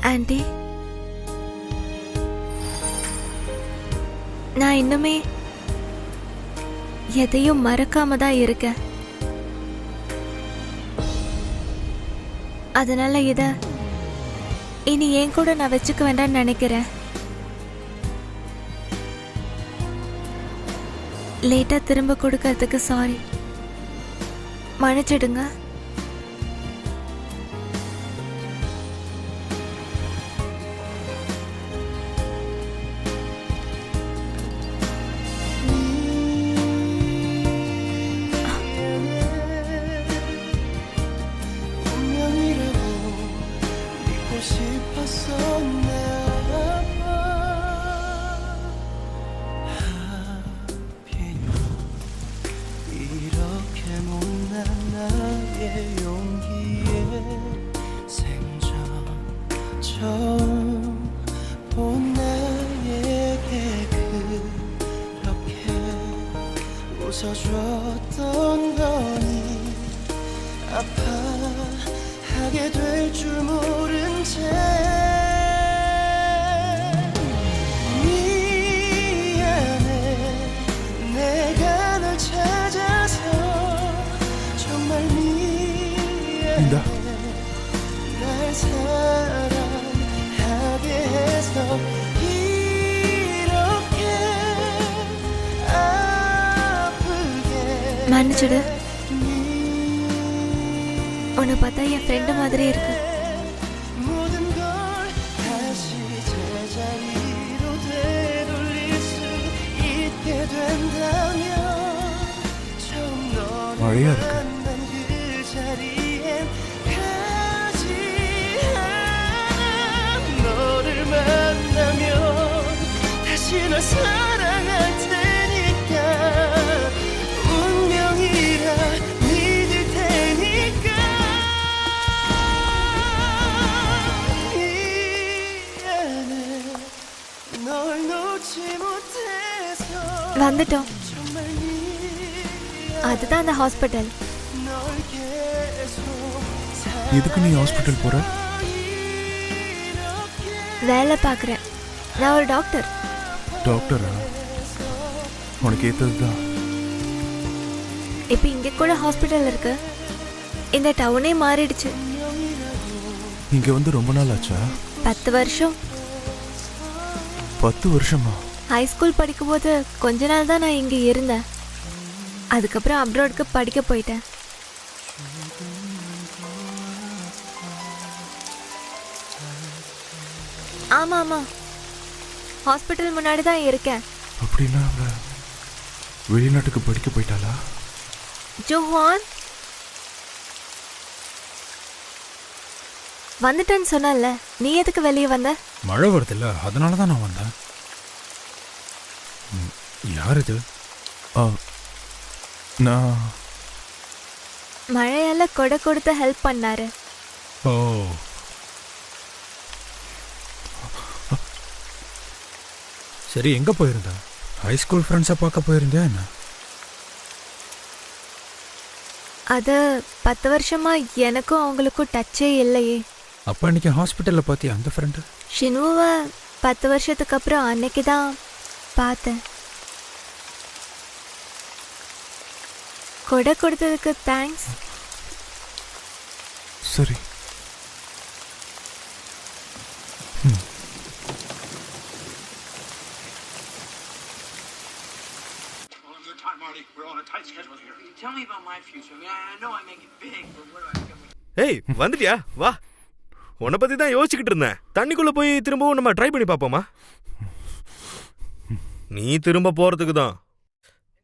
Aunty, நான் இன்னுமே எதையும் மறக்காம தான் இருக்கேன். அதனால இத இனி ஏன் கூட நான் வச்சுக்க வேண்டாம்னு நினைக்கிறேன். லேட்டா திரும்ப கொடுக்கறதுக்கு சாரி, மன்னிச்சிடுங்க. 웃어줬던 거니 아파하게 될 줄 모른 채 미안해 내가 널 찾아서 정말 미안해 날 사랑하게 해서 மன்னிச்சிடு. உன்னை பார்த்தா என் ஃப்ரெண்டு மாதிரி இருக்கு. மழையா இருக்கு. வந்துட்டோம். அதுதான் அந்த ஹாஸ்பிட்டல். எதுக்கு நீ ஹாஸ்பிட்டல் போற? வேலை பார்க்குறேன். நான் ஒரு டாக்டர். டாக்டரா? உனக்கு ஏத்ததுதான். இப்போ இங்க கூட ஹாஸ்பிட்டல் இருக்கு. இந்த டவுனே மாறிடுச்சு. இங்க வந்து ரொம்ப நாள் ஆச்சா? 10 வருஷம். 10 வருஷமா? ஹை ஸ்கூல் படிக்கும்போது கொஞ்ச நாள் தான் நான் இங்கே இருந்தேன். அதுக்கப்புறம் அப்ராட்க்கு படிக்க போயிட்டேன். ஆமா ஆமா, ஹாஸ்பிட்டல் முன்னாடி தான் இருக்கேன். அப்படின்னா வெளிநாட்டுக்கு படிக்க போயிட்டாளா? ஜோஹான் வந்துட்டேன்னு சொன்னல, நீ எதுக்கு வெளியே வந்த? மழை வருதுல்ல, அதனால தான் நான் வந்தேன். யார் இது? நான் மழையால கொடை கொடுத்து ஹெல்ப் பண்ணாரு. ஓ, சரி, எங்க போயிருந்த? ஹை ஸ்கூல் ஃப்ரெண்ட்ஸை பார்க்க போயிருந்தேன். என்ன அது 10 வருஷமா எனக்கும் அவங்களுக்கும் டச்சே இல்லையே. அப்போ அன்னைக்கு ஹாஸ்பிட்டலில் பார்த்தியா அந்த ஃப்ரெண்டு? ஷினுவை 10 வருஷத்துக்கு அப்புறம் அன்னைக்கு தான் பார்த்தேன். கொடை கொடுத்ததுக்கு தேங்க்ஸ். சரி. ஏய், வந்துட்டியா? வா, உன்னை பத்தி தான் யோசிச்சுக்கிட்டு இருந்தேன். தண்ணிக்குள்ள போய் திரும்பவும் நம்ம ட்ரை பண்ணி பார்ப்போமா? நீ திரும்ப போறதுக்கு தான்.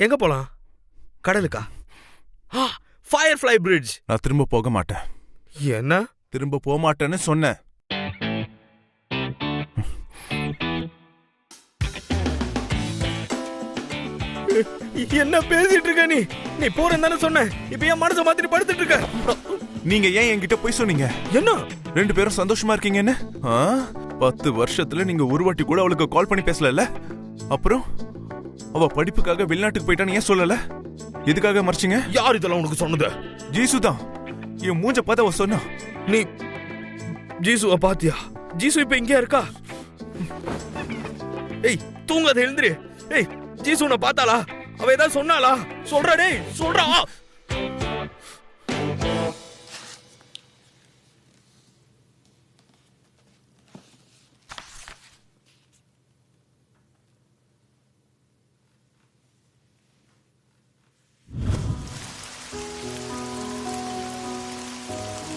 எங்க போலாம்? கடலுக்கா? Firefly bridge. நான் திரும்ப போக மாட்டேன். என்ன? திரும்ப போக மாட்டேன்னு சொன்னேன். என்ன பேசிட்டு இருக்க நீ? நீ போறேன்னு தானே சொன்ன. இப்ப என் மனச மாதிரி படுத்துட்டு இருக்க. நீங்க ஏன் என்கிட்ட போய் சொன்னீங்க? என்ன? 2 பேரும் சந்தோஷமா இருக்கீங்கன்னு. 10 வருஷத்துல நீங்க ஒரு வாட்டி கூட அவளுக்கு கால் பண்ணி பேசல. அப்புறம் அவ படிப்புக்காக வெளிநாட்டுக்கு போயிட்டான்னு ஏன் சொல்லல? எதுக்காக மறைச்சிங்க? யார் இதெல்லாம் உனக்கு சொன்னது? ஜீசு தான். என் மூஞ்ச பார்த்து அவ சொன்னா. நீ ஜீசுவை பாத்தியா? ஜீசு இப்ப இங்கே இருக்கா? ஏய் தூங்காத, எழுந்துரு. ஏய் ஜீசு உன்னை பார்த்தாளா? அவ ஏதாவது சொன்னாளா? சொல்றா டேய், சொல்றா.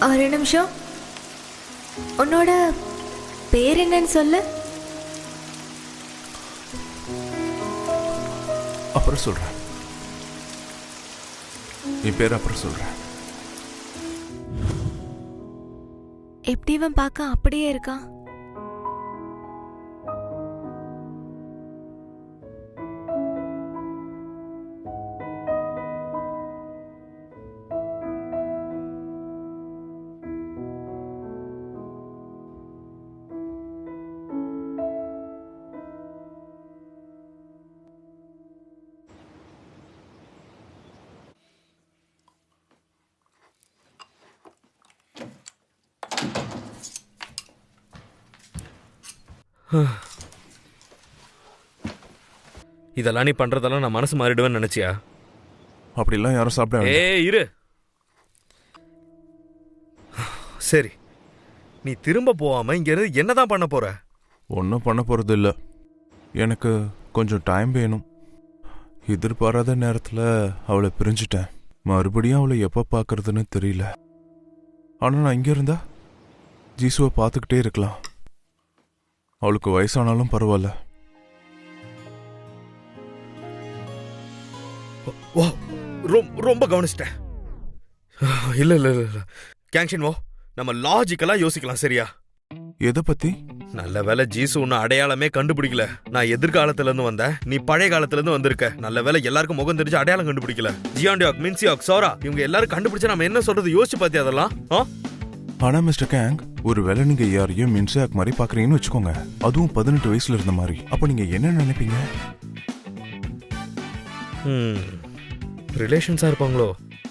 ஒரு நிமிஷம், உன்னோட பேர் என்னன்னு சொல்லு. அப்புறம் சொல்றேன். என் பேர் அப்புறம் சொல்றேன். எப்படி இவன் பார்க்க அப்படியே இருக்கான்? இதெல்லாம் நீ பண்றதெல்லாம் நான் மனசு மாறிடுவேன்னு நினைச்சியா? அப்படிலாம் யாரும் சாப்பிட வேண்டாம். ஏய் இரு. சரி, நீ திரும்ப போகாம இங்க இருந்து என்னதான் பண்ண போற? ஒன்றும் பண்ண போறது இல்ல. எனக்கு கொஞ்சம் டைம் வேணும். எதிர்பாராத நேரத்தில் அவளை பிரிஞ்சுட்டேன். மறுபடியும் அவளை எப்போ பார்க்கறதுன்னு தெரியல. ஆனால் நான் இங்கே இருந்தா ஜீசுவை பார்த்துக்கிட்டே இருக்கலாம். அவளுக்கு வயசானாலும் பரவாயில்ல. ரொம்ப கவனிச்சிட்டேன். இல்ல இல்ல இல்ல கேங்ஷன் வோ, நம்ம லாஜிக்கலா யோசிக்கலாம். சரியா? எதை பத்தி? நல்ல வேலை ஜீசு உன்னை அடையாளமே கண்டுபிடிக்கல. நான் எதிர்காலத்துல இருந்து வந்தேன், நீ பழைய காலத்துல இருந்து வந்திருக்க. நல்ல வேலை எல்லாருக்கும் முகம் தெரிஞ்சு அடையாளம் கண்டுபிடிக்கல. ஜியாண்டியாக், மின்சியாக், சோரா இவங்க எல்லாரும் கண்டுபிடிச்சா நம்ம என்ன சொல்றது யோசிச்சு பாத்தியா அதெல்லாம்? ஆனா மிஸ்டர் கேங், ஒரு வேளை நீங்க யாரையும் மின்சியாக் மாதிரி பாக்குறீங்கன்னு வச்சுக்கோங்க, அதுவும் 18 வயசுல இருந்த மாதிரி. அப்ப நீங்க என்ன நினைப்பீங்க? ரிலேஷன்ஸா இருப்பாங்களோ?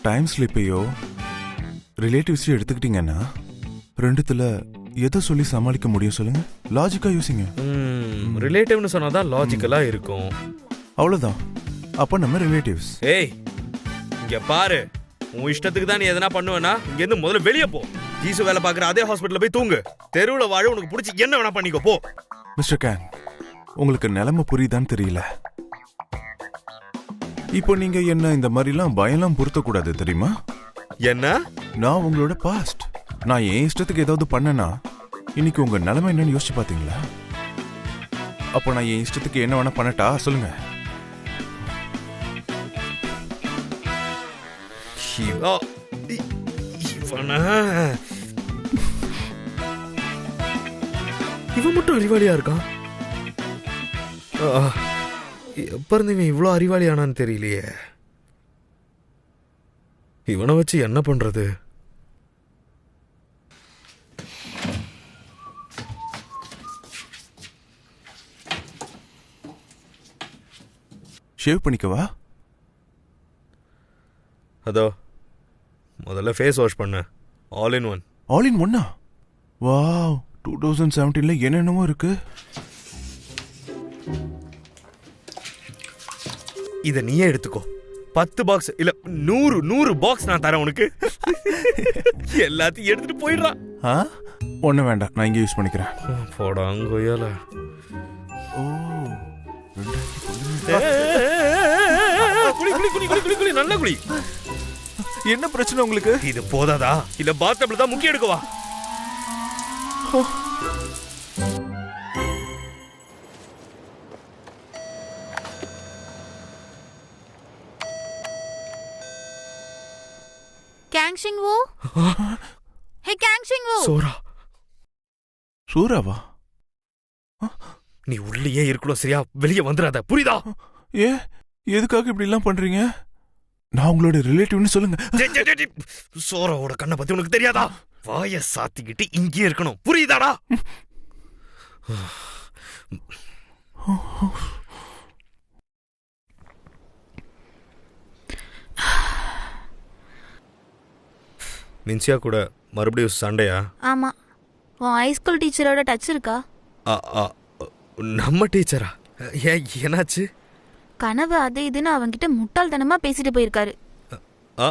டைம் ஸ்லிப்பையோ ரிலேட்டிவ்ஸையோ எடுத்துக்கிட்டீங்கன்னா ரெண்டுத்துல எதை சொல்லி சமாளிக்க முடியும் சொல்லுங்க? லாஜிக்கா யோசிங்க. ரிலேட்டிவ்னு சொன்னாதான் லாஜிக்கலா இருக்கும். அவ்வளவுதான். அப்ப நம்ம ரிலேட்டிவ்ஸ். ஏய் இங்க பாரு, உன் இஷ்டத்துக்கு தான் நீ எதனா பண்ணுவேனா இங்க இருந்து முதல்ல வெளியே போ. ஜீசு வேலை பாக்குற அதே ஹாஸ்பிட்டல்ல போய் தூங்கு. தெருவுல வாழ உனக்கு பிடிச்சி என்ன வேணா பண்ணிக்கோ போ. மிஸ்டர் கேங், உங்களுக்கு நிலைமை புரியுதான்னு தெரியல. இப்போ நீங்க என்ன இந்த மாதிரிலாம் பயம்லாம் பொருத்தக்கூடாது தெரியுமா? என்ன? நான் உங்களோட பாஸ்ட். நான் என் இஷ்டத்துக்கு ஏதாவது பண்ணனா இன்னைக்கு உங்க நிலைமை என்னன்னு யோசிச்சு பாத்தீங்களா? அப்போ நான் என் இஷ்டத்துக்கு என்ன வேணா பண்ணட்டா சொல்லுங்க. இவன் மட்டும் அறிவாளியா இருக்கான். எப்ப இருந்து இவன் இவ்வளவு அறிவாளி ஆனான்னு தெரியலையே. இவனை வச்சு என்ன பண்றது? ஷேவ் பண்ணிக்கவா? அதோ முதல்ல ஃபேஸ் வாஷ் பண்ண. All in one. All in ஒன்னா? வாவ், 2017ல என்னென்னமோ இருக்கு. இத நீயே எடுத்துக்கோ. 10 பாக்ஸ் இல்ல 100 பாக்ஸ் நான் தரேன் உனக்கு. எல்லாத்தையும் எடுத்துட்டு போயிடுறான். ஒண்ணு வேண்டாம், நான் இங்கே யூஸ் பண்ணிக்கிறேன். போடாங்கோயால. ஓ, குளி குளி குளி குளி குளி குளி நல்ல குளி. என்ன பிரச்சனை உங்களுக்கு? இது போதாதா இல்ல பாத்டப்ல தான் முக்கிய எடுக்கவா? கேங்ஷிங்வோ, ஹே கேங்ஷிங்வோ. சோரா. சூராவா? நீ உள்ளேயே இருக்கணும் சரியா? வெளியே வந்துடாத, புரியுதா? ஏ, எதுக்காக இப்படி எல்லாம் பண்றீங்க? நான் உங்களோட ரிலேட்டிவ்னு சொல்லுங்க. சோராவோட கண்ணை பத்தி உனக்கு தெரியாதா? வாய சாத்திக்கிட்டு இங்கே இருக்கணும், புரியுதாடா? மின்சியா கூட மறுபடியும் சண்டையா? ஆமா. உன் ஹைஸ்கூல் டீச்சரோட டச் இருக்கா? ஆ, ஆ, நம்ம டீச்சரா? ஏன் என்னாச்சு? கனவு அது இதுன்னு அவன்கிட்ட முட்டாள்தனமா பேசிட்டு போயிருக்காரு. ஆ,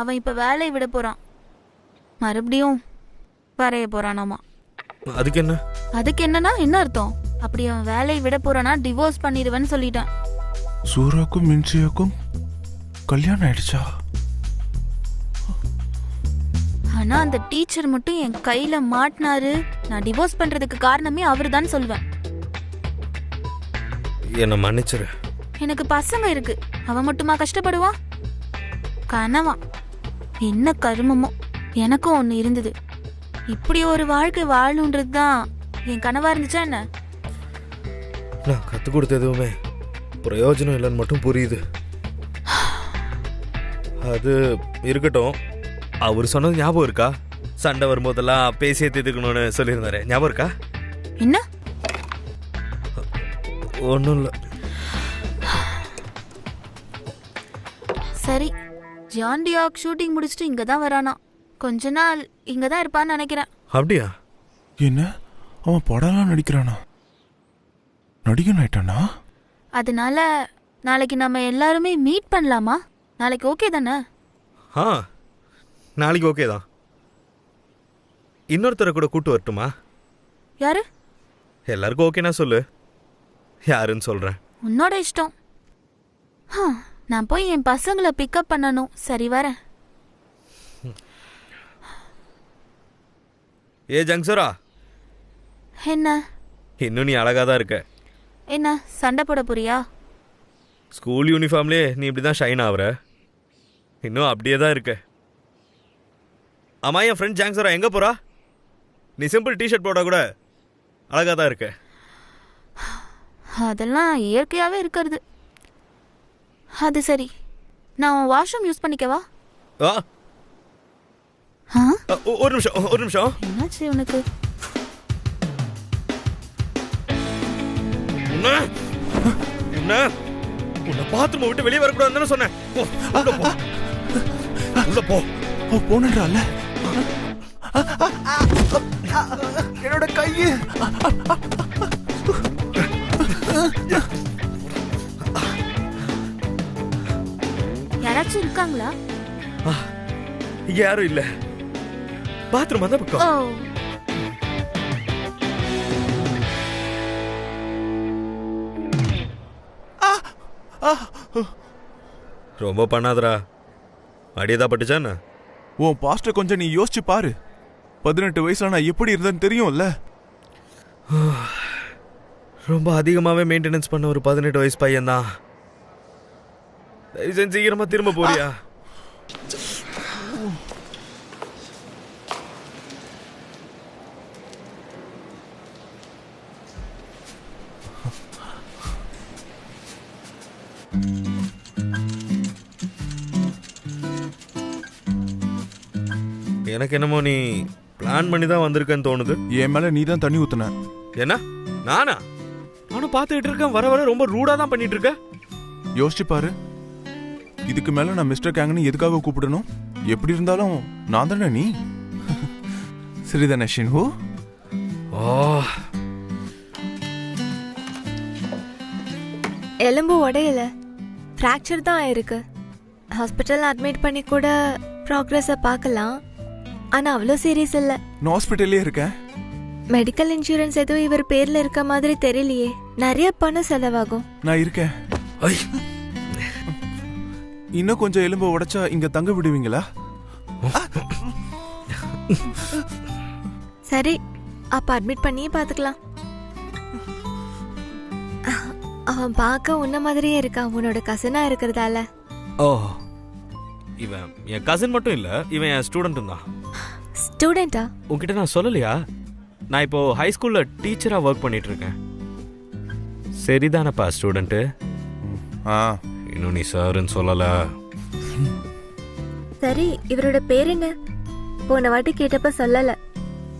அவன் இப்ப வேலையை விட போறான். மறுபடியும் வரைய போறானாமா. அதுக்கு என்ன? அதுக்கு என்னன்னா என்ன அர்த்தம்? அப்படி அவன் வேலையை விட போறானா டிவோர்ஸ் பண்ணிடுவேன்னு சொல்லிட்டான். சூராக்கும் மின்சியாக்கும் கல்யாணம் ஆயிடுச்சா? ஆனா அந்த டீச்சர் மட்டும் என் கையில மாட்டினாரு. நான் டிவோர்ஸ் பண்றதுக்கு காரணமே அவருதான் சொல்வேன். என்ன மன்னிச்சிரு. எனக்கு பசங்க இருக்கு, அவன் மட்டுமா கஷ்டப்படுவான்? கனவா என்ன கருமமோ. எனக்கும் ஒண்ணு இருந்தது. இப்படி ஒரு வாழ்க்கை வாழணுன்றது தான் என் கனவா இருந்துச்சா என்ன? நான் கத்து கொடுத்த எதுவுமே பிரயோஜனம் இல்லைன்னு மட்டும் புரியுது. அது இருக்கட்டும். அவர் சொன்னது ஞாபகம் இருக்கா? சண்டை வரும்போதெல்லாம் பேசியே தீர்த்துக்கணும்னு சொல்லியிருந்தாரு, ஞாபகம் இருக்கா? என்ன? ஒன்றும் இல்லை. சரி, ஜான் டியாக் ஷூட்டிங் முடிச்சுட்டு இங்க தான் வரானா. கொஞ்ச நாள் இங்க தான் இருப்பான்னு நினைக்கிறேன். அப்படியா? என்ன, அவன் படம்லாம் நடிக்கிறானா? நடிகன் ஆயிட்டானா? அதனால நாளைக்கு நம்ம எல்லாருமே மீட் பண்ணலாமா? நாளைக்கு ஓகே தானே? ஆ, நாளைக்கு ஓகே தான். இன்னொருத்தரை கூட கூட்டு வரட்டுமா? யாரு? எல்லாருக்கும் ஓகேனா சொல்லு, யாருன்னு சொல்றேன். உன்னோட இஷ்டம். நான் போய் என் பசங்களை பிக்கப் பண்ணணும். சரி, வரேன். ஏ ஜங்சரா, என்ன? இன்னும் நீ அழகா தான் இருக்க. என்ன சண்டை போட போறியா? ஸ்கூல் யூனிஃபார்ம்லேயே நீ இப்படி தான் ஷைன் ஆகுற. இன்னும் அப்படியே தான் இருக்க. ஆமா, என் ஃப்ரெண்ட் ஜாங்சரா எங்கே போகிறா? நீ சிம்பிள் டிஷர்ட் போட கூட அழகாக தான் இருக்க. அதெல்லாம் இயற்கையாகவே இருக்கிறது. அது சரி, நான் வாஷ்ரூம் யூஸ் பண்ணிக்கவா? ஆ, ஒரு நிமிஷம். என்னாச்சு உனக்கு? உன்னை பாத்ரூம் விட்டு வெளியே வரக்கூடாதுன்னு சொன்னேன். உள்ள போ. போனல என்னோட கையை. யாராச்சும் இருக்காங்களா? யாரும் இல்ல. பாத்ரூம் அந்த பக்கம். ஓ, ரொம்ப பண்ணாதடா. அடியதா பட்டுச்சா என்ன? உன் பாஸ்ட கொஞ்சம் நீ யோசிச்சு பாரு. 18 வயசுல நான் எப்படி இருந்தேன்னு தெரியும்ல. ரொம்ப அதிகமாவே மெயின்டெனன்ஸ் பண்ண ஒரு 18 வயசு பையன் தான். சீக்கிரமா திரும்ப போறியா? எனக்கு என்னமோ நீ பிளான் பண்ணி தான் வந்திருக்கேன்னு தோணுது. என் மேல நீ தான் தண்ணி ஊத்துன. என்ன? நானா? நானும் பார்த்துக்கிட்டு இருக்கேன். வர வர ரொம்ப ரூடா தான் பண்ணிட்டு இருக்க. யோசிச்சு பாரு. இதுக்கு மேல நான் மிஸ்டர் கேங்னு எதுக்காக கூப்பிடணும்? எப்படி இருந்தாலும் நான் தானே நீ. சரிதானே ஷின்ஹூ? எலும்பு உடையல, ஃப்ராக்சர் தான் ஆயிருக்கு. ஹாஸ்பிட்டல் அட்மிட் பண்ணி கூட ப்ராக்ரஸை பார்க்கலாம். ஆனா அவ்வளோ சீரியஸ் இல்லை. நான் ஹாஸ்பிட்டல்லே இருக்கேன். மெடிக்கல் இன்சூரன்ஸ் எதுவும் இவர் பேர்ல இருக்க மாதிரி தெரியலையே. நிறைய பணம் செலவாகும். நான் இருக்கேன். இன்னும் கொஞ்சம் எலும்பு உடைச்சா இங்க தங்க விடுவீங்களா? சரி, அப்ப அட்மிட் பண்ணியே பாத்துக்கலாம். அவன் பார்க்க உன்ன மாதிரியே இருக்கான், உன்னோட கசனா இருக்கிறதால. ஓ, இவன் என் கசின் மட்டும் இல்ல, இவன் என் ஸ்டூடெண்ட் தான். ஸ்டூடெண்டா? உன்கிட்ட நான் சொல்லலையா? நான் இப்போ ஹை ஸ்கூல்ல டீச்சரா ஒர்க் பண்ணிட்டு இருக்கேன். சரிதானப்பா ஸ்டூடெண்ட்? இன்னும் நீ சார்ன்னு சொல்லல. சரி, இவரோட பேர் என்ன? போன வாட்டி கேட்டப்ப சொல்லல.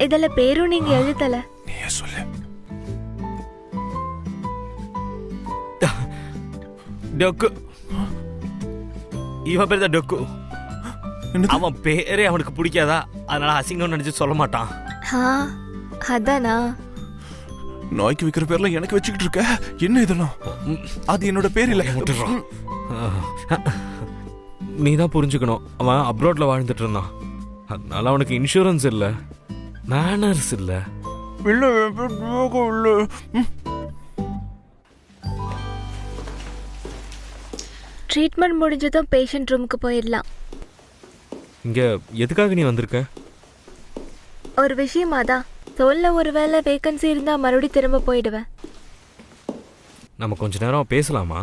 இதுல பேரும் நீங்க எழுதல. நீயே சொல்லு. டொக்கு. இவன் பேர் தான் டொக்கு. அவன் பேரே அவனுக்கு பிடிக்காதா, அதனால அசிங்கம் நினைச்சு சொல்ல மாட்டான். அதானா? நாய்க்கு வைக்கிற பேர்ல எனக்கு வச்சுக்கிட்டு இருக்க. என்ன இதெல்லாம்? அது என்னோட பேர் இல்ல. நீ தான் புரிஞ்சுக்கணும். அவன் அப்ராட்ல வாழ்ந்துட்டு இருந்தான். அதனால அவனுக்கு இன்சூரன்ஸ் இல்ல, மேனர்ஸ் இல்ல. ட்ரீட்மெண்ட் முடிஞ்சதும் பேஷண்ட் ரூமுக்கு போயிடலாம். இங்க எதுக்காக நீ வந்திருக்க? ஒரு விஷயமாதான். சொல்ல ஒருவேளை வேகன்சி இருந்தா மறுபடியும் திரும்ப போயிடுவேன். நம்ம கொஞ்ச நேரம் பேசலாமா?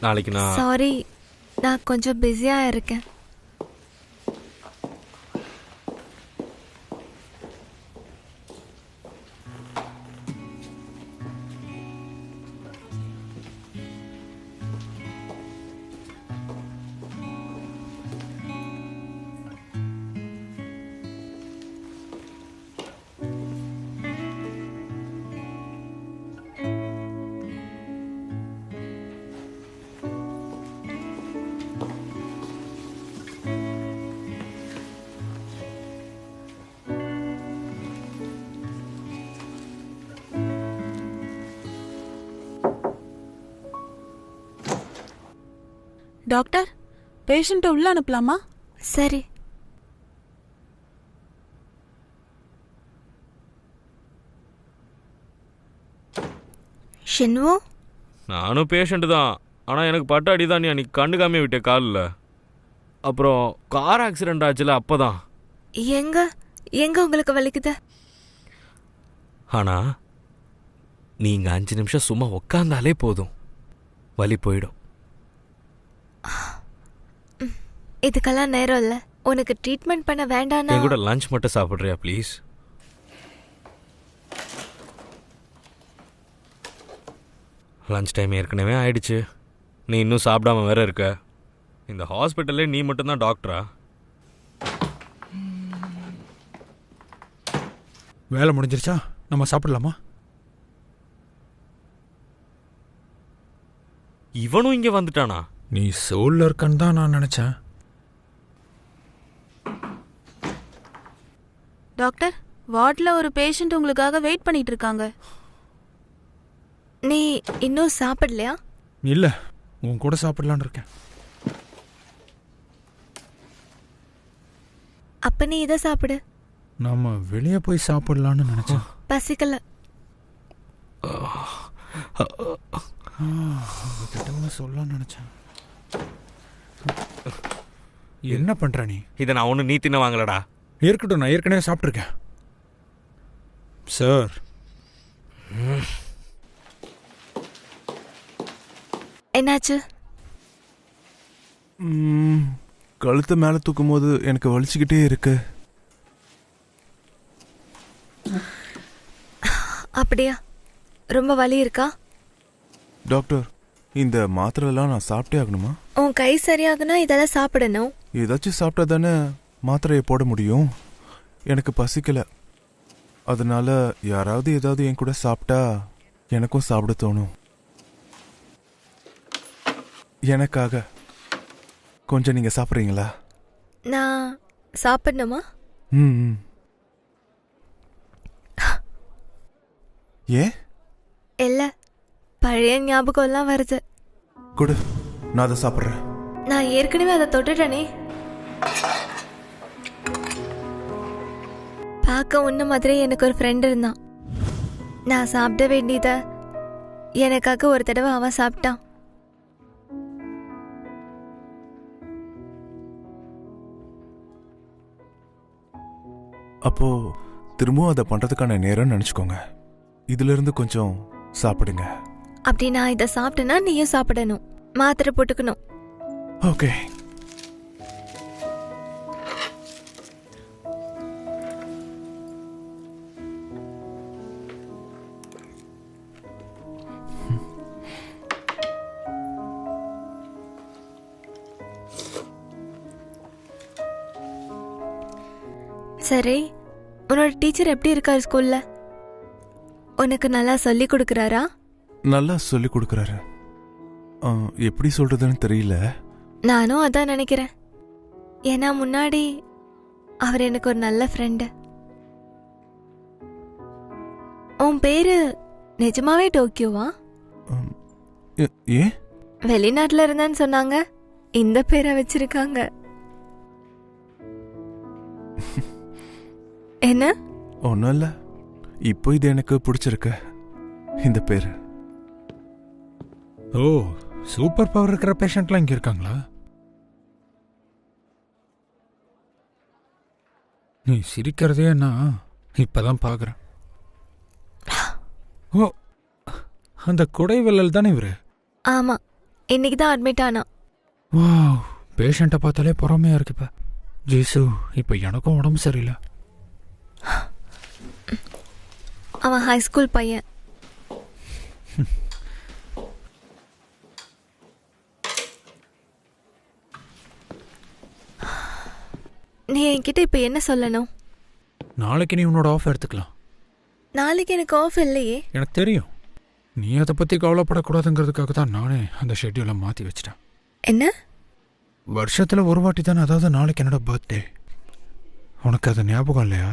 நாளைக்கு நான் சாரி, நான் கொஞ்சம் பிஸியா இருக்கேன். டாக்டர், பேஷண்ட்டை உள்ள அனுப்பலாமா? சரி. ஷின்வு, நானும் பேஷண்ட் தான். ஆனா எனக்கு பட்ட அடி தான். நீ அன்னைக்கு கண்டுக்காம விட்ட காலில். அப்புறம் கார் ஆக்சிடென்ட் ஆச்சுல, அப்பதான். எங்க எங்க உங்களுக்கு வலிக்குது? ஆனா நீங்க 5 நிமிஷம் சும்மா உக்காந்தாலே போதும், வலி போயிடும். இதுக்கெல்லாம் நேரம் இல்ல. உனக்கு ட்ரீட்மெண்ட் பண்ண வேண்டாம். என் கூட லஞ்ச் மட்டும் சாப்பிட்றியா ப்ளீஸ்? லஞ்ச் டைம் ஏற்கனவே ஆயிடுச்சு. நீ இன்னும் சாப்பிடாம வேற இருக்க. இந்த ஹாஸ்பிட்டல்லே நீ மட்டும்தான் டாக்டரா? வேலை முடிஞ்சிருச்சா? நம்ம சாப்பிடலாமா? இவனும் இங்க வந்துட்டானா? நீ சோல்ல இருக்கன்னு தான் நான் நினைச்சேன். டாக்டர், வார்ட்ல ஒரு பேஷண்ட் உங்களுக்காக வெயிட் பண்ணிட்டு இருக்காங்க. நீ இன்னும் சாப்பிடலையா? இல்ல, உன் கூட சாப்பிடலான்னு இருக்கேன். அப்ப நீ இதை சாப்பிடு. நாம வெளியே போய் சாப்பிடலான்னு நினைச்சேன். பசிக்கல. சொல்ல நினைச்சேன். என்ன பண்ற நீ? இதை நான் ஒன்றும் நீ தின்ன வாங்கலடா. இருக்கட்டும், நான் ஏற்கனவே சாப்பிட்ருக்கேன் சார். என்னாச்சு? கழுத்தை மேல தூக்கும் போது எனக்கு வலிச்சுக்கிட்டே இருக்கு. அப்படியா? ரொம்ப வலி இருக்கா? டாக்டர், இந்த மாத்திரை எல்லாம் நான் சாப்பிட்டே ஆகணுமா? உன் கை சரியாகனா இதெல்லாம் சாப்பிடணும். ஏதாச்சும் சாப்பிட்டா தானே மாத்திரையை போட முடியும். எனக்கு பசிக்கல. அதனால யாராவது ஏதாவது என் கூட சாப்பிட்டா எனக்கும் சாப்பிட தோணும். எனக்காக கொஞ்சம் நீங்க சாப்பிட்றீங்களா? நான் சாப்பிடணுமா? ம். ஏன்? இல்ல, பழைய ஞாபகம் எல்லாம் வருது. கொடு, நான் அதை சாப்பிட்றேன். நான் ஏற்கனவே அதை தொட்டுட்டேனே. பார்க்க உன்ன மாதிரி எனக்கு ஒரு ஃப்ரெண்ட் இருந்தான். நான் சாப்பிட வேண்டியத எனக்காக ஒரு தடவை அவன் சாப்பிட்டான். அப்போ திரும்பவும் அதை பண்றதுக்கான நேரம் நினைச்சுக்கோங்க. இதுல இருந்து கொஞ்சம் சாப்பிடுங்க. அப்படி நான் இதை சாப்பிட்டேன்னா நீயும் சாப்பிடணும். மாத்திரை போட்டுக்கணும். ஓகே. சரி, உன்னோட டீச்சர் எப்படி இருக்காரு ஸ்கூல்ல? உனக்கு நல்லா சொல்லி கொடுக்கறாரா? நல்லா சொல்லி கொடுக்கறாரு. எப்படி சொல்றதுன்னு தெரியல. நானும் அதான் நினைக்கிறேன். ஏன்னா முன்னாடி அவர் எனக்கு ஒரு நல்ல ஃப்ரெண்டு. உன் பேரு நிஜமாவே டோக்கியோவா? ஏன்? வெளிநாட்டுல இருந்தேன்னு சொன்னாங்க, இந்த பேரை வச்சிருக்காங்க. என்ன? ஒன்றும் இல்லை, இப்போ இது எனக்கு பிடிச்சிருக்கு இந்த பேர். ஓ, சூப்பர் பவர் இருக்கிற பேஷண்ட்லாம் இங்கே இருக்காங்களா? நீ சிரிக்கிறதே நான் இப்பதான் பார்க்குறேன். ஓ, அந்த குடைவெல்லல் தானே இவரு? ஆமா, இன்னைக்கு தான் அட்மிட் ஆனா. வா, பேஷண்ட்டை பார்த்தாலே பொறாமையா இருக்கு. இப்போ ஜீசு, இப்போ எனக்கும் உடம்பு சரியில்லை. அவன் ஹை ஸ்கூல் பையன். நீ என்கிட்ட இப்ப என்ன சொல்லணும்? நாளைக்கு நீ உன்னோட ஆஃப் எடுத்துக்கலாம். நாளைக்கு எனக்கு ஆஃப் இல்லையே. எனக்கு தெரியும், நீ அதை பற்றி கவலைப்படக்கூடாதுங்கிறதுக்காக தான் நானே அந்த ஷெட்யூலை மாற்றி வச்சிட்டேன். என்ன? வருஷத்தில் ஒரு வாட்டி தானே, அதாவது நாளைக்கு என்னோட பர்த்டே. உனக்கு அது ஞாபகம் இல்லையா?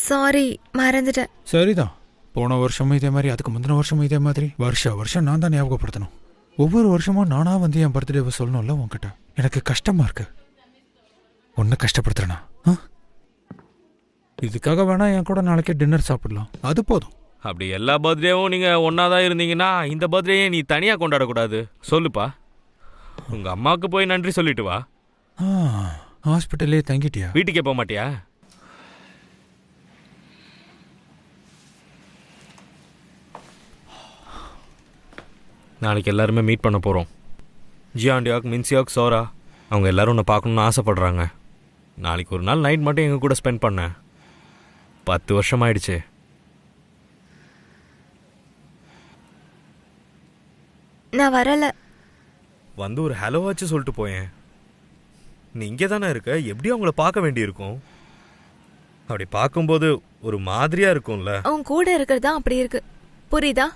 சாரி, மறந்துட்டேன். சரிதான், போன வருஷமும் இதே மாதிரி, அதுக்கு முந்தின வருஷமும் இதே மாதிரி, வருஷம் நான் தான் ஞாபகப்படுத்தணும். ஒவ்வொரு வருஷமும் நானாக வந்து என் பர்த்டேவை சொல்லணும்ல உன்கிட்ட. எனக்கு கஷ்டமா இருக்கு, ஒன்று கஷ்டப்படுத்துறேனா? இதுக்காக வேணா என் கூட நாளைக்கே டின்னர் சாப்பிடலாம், அது போதும். அப்படி எல்லா பர்த்டேவும் நீங்கள் ஒன்றா தான் இருந்தீங்கன்னா இந்த பர்த்டேயே நீ தனியாக கொண்டாடக்கூடாது. சொல்லுப்பா, உங்கள் அம்மாவுக்கு போய் நன்றி சொல்லிட்டு வா. ஹாஸ்பிட்டல்லே தங்கிட்டியா? வீட்டுக்கே போக மாட்டியா? நாளைக்கு எல்லாருமே மீட் பண்ண போகிறோம். ஜியாண்டியாக், மின்சியாக், சோரா அவங்க எல்லாரும் உன்னை பார்க்கணுன்னு ஆசைப்பட்றாங்க. நாளைக்கு ஒரு நாள் நைட் மட்டும் எங்கள் கூட ஸ்பெண்ட் பண்ணேன். 10 வருஷம் ஆயிடுச்சு. நான் வரல. வந்து ஒரு ஹலோ வச்சு சொல்லிட்டு போயேன். நீ இங்கே தானே இருக்க, எப்படி அவங்கள பார்க்க வேண்டியிருக்கும்? அப்படி பார்க்கும்போது ஒரு மாதிரியா இருக்கும்ல. அவன் கூட இருக்கிறது தான் அப்படி இருக்கு, புரியுதா?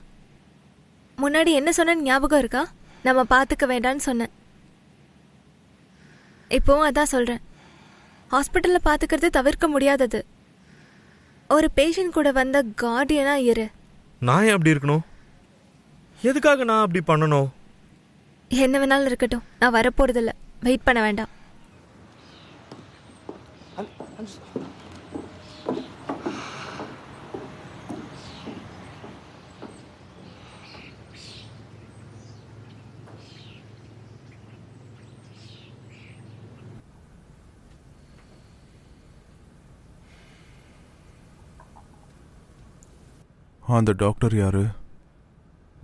முன்னாடி என்ன சொன்ன ஞாபகம் இருக்கா? நம்ம பார்த்துக்க வேண்டான்னு சொன்னேன். இப்போவும் அதான் சொல்றேன், ஹாஸ்பிட்டலில் பார்த்துக்கிறது தவிர்க்க முடியாதது. ஒரு பேஷண்ட் கூட வந்த கார்டியனா இரு. நான் ஏன் அப்படி இருக்கணும்? எதுக்காக நான் அப்படி பண்ணணும்? என்ன வேணாலும் இருக்கட்டும், நான் வரப்போறதில்ல. வெயிட் பண்ண வேண்டாம். அந்த டாக்டர் யாரு?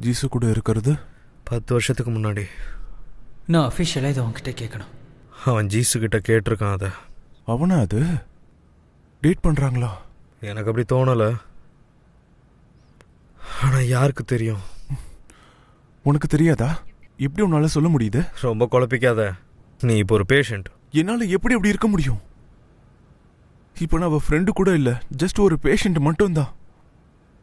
ஜீசு கூட இருக்கிறது? 10 வருஷத்துக்கு முன்னாடி. நான் அஃபிஷியலாக இதை அவன்கிட்ட கேட்கணும். அவன் ஜீசு கிட்ட கேட்டிருக்கான். அதை அவனா? அது டேட் பண்றாங்களா? எனக்கு அப்படி தோணலை, ஆனால் யாருக்கு தெரியும்? உனக்கு தெரியாதா? எப்படி உன்னால சொல்ல முடியுது? ரொம்ப குழப்பிக்காத. நீ இப்போ ஒரு பேஷண்ட். என்னால எப்படி அப்படி இருக்க முடியும்? இப்போ நான் அவ ஃப்ரெண்டு கூட இல்ல, ஜஸ்ட் ஒரு பேஷண்ட் மட்டும்தான்.